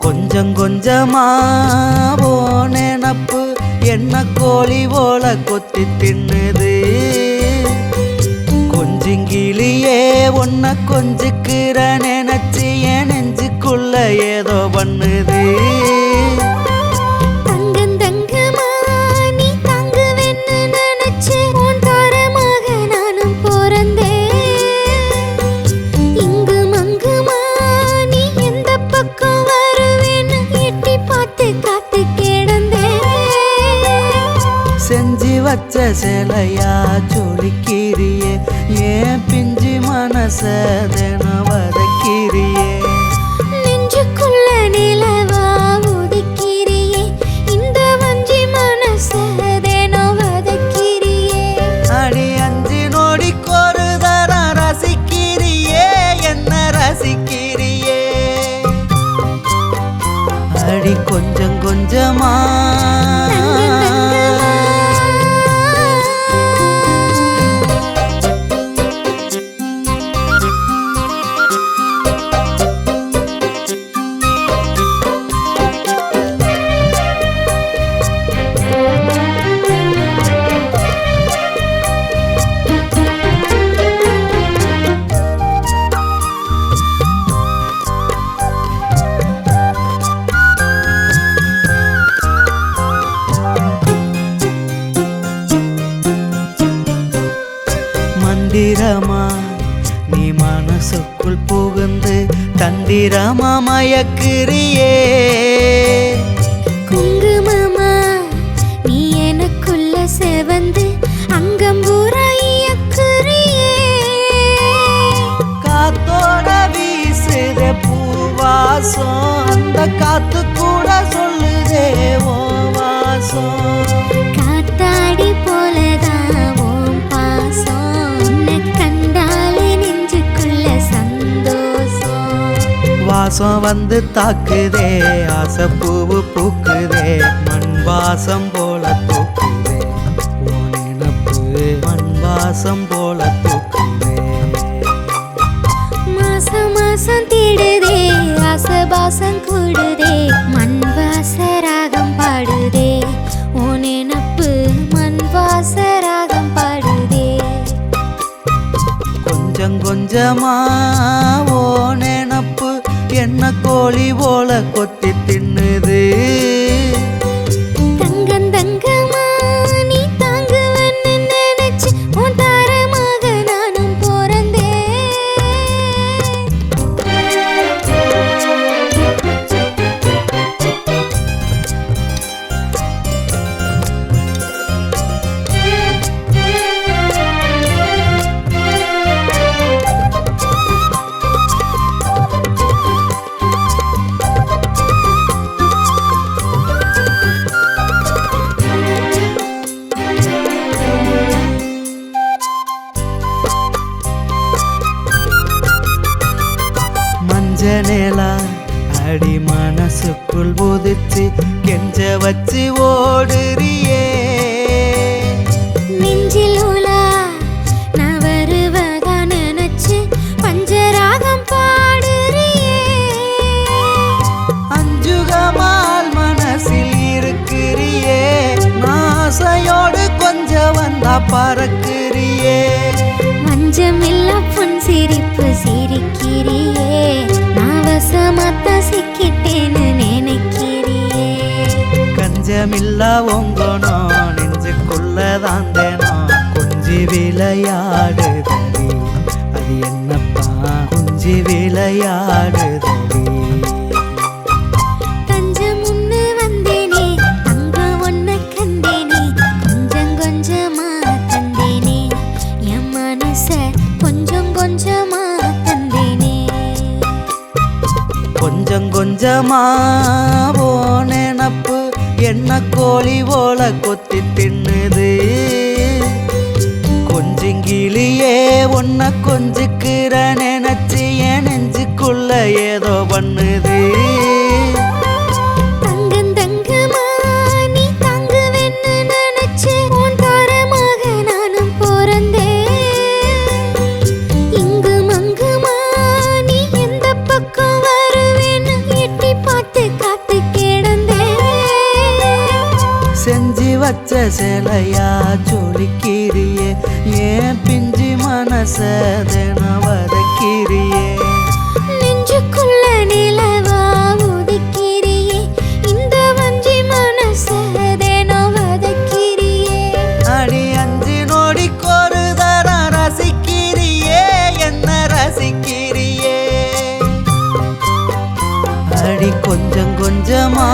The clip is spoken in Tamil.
கொஞ்சம் கொஞ்சமா ஓ நினப்பு என்ன கோழி போல கொத்தி தின்னுது. கொஞ்சிங்கிளியே உன்னை கொஞ்சிக்கிற நினைச்சு என் நெஞ்சுக்குள்ள ஏதோ பண்ணுது. செஞ்சு வச்ச சிலையா சொலிக்கிறியே ஏன் பிஞ்சு மனச தினம் வதக்கிறியே. நெஞ்சுக்குள்ள நிலவா உதிக்கிறியே இந்த வஞ்சி மனச தினம் வதக்கிறியே. அடி அஞ்சு நோடி ஒரு தரம் ரசிக்கிறியே என்ன ரசிக்கிறியே. அடி கொஞ்சம் கொஞ்சமா மந்திரமா நீ மனசுக்குள் புகுந்து தந்திரமா மயக்கிறியே. குங்குமமா நீ எனக்குள்ள செவந்து அங்கம்பூரா இயக்குறியே. காத்தோட வீசுத பூவாசம் அந்த காத்து கூட சொல்லுதே ஓ வாசம். காத்தாடி போலதான் ஓம் பாசம் உன்னை கண்டாலே நெஞ்சுக்குள்ள சந்தோஷம். வாசம் வந்து தாக்குதே ஆசை பூவு பூக்குதே மண் வாசம் போல தூக்குதே. ஓ நினப்பு மண் வாசம் போல தூக்குதே. மாசம் மாசம் தேடுதே ஆசை பாசம் கூடுதே மண் வாச ராகம் பாடுதே. ஓ நினப்பு மண் வாச ராகம் பாடுதே. கொஞ்சம் கொஞ்சமா ஓ நினப்பு என்ன கோழி போல கொத்தி தின்னுது. தங்கம் தங்கமா நீ தாங்குவன்னு நினைச்சு உன் தாரமாக நானும் பிறந்தேன். மஞ்சனேலா அடி மனசுக்குள் உதிச்சு கெஞ்ச வச்சு ஓடுறியே. நெஞ்சில் உலா நான் வருவதா நினைச்சு பஞ்சராகம் பாடுறியே. அஞ்சுகமால் மனசில் இருக்கிறியே ஆசையோடு கொஞ்சம் வந்தா பறக்கிறியே. மஞ்சமில்லா பொன் சிரிப்பு சிரிக்கிறியே நான் வசமாத்தா சிக்கிட்டேன்னு நினைக்கிறியே. கஞ்சமில்லா ஒங்கனோ நெஞ்சுக்குள்ளதான் தேனோ கொஞ்சி விளையாடுதடி அது என்னப்பா கொஞ்சி விளையாடுதடி. தஞ்சம் முன்னு வந்தேனே அங்க ஒன்ன கண்டேனே கொஞ்சம் கொஞ்சமா தந்தேனே என் மனச கொஞ்சம் கொஞ்சமா தந்தேனே. கொஞ்சம் கொஞ்சமா ஓ நினப்பு என்ன கோழி போல கொத்தி தின்னுது. கொஞ்சிங்கிளியே உன்னை கொஞ்சிக்கிற நினைச்சு என் நெஞ்சுக்குள்ள ஏதோ பண்ணுது. தங்கம் தங்கமா நீ தாங்குவன்னு நினைச்சு உன் தாரமாக நானும் பிறந்தேன். இங்கும் அங்குமா நீ எந்த பக்கம் வருவேன்னு எட்டி பார்த்து வச்ச சிலையா ஜொலிக்கிறியே ஏன் பிஞ்சு மனச தின வதக்கிறியே நெஞ்சுக்குள்ள நிலவா உதிக்கிறியே இந்த வஞ்சி மனசதேனோ வதக்கிறியே அடி அஞ்சு நொடிக்கொரு தரம் ரசிக்கிறியே என்ன ரசிக்கிறியே அடி கொஞ்சம் கொஞ்சமா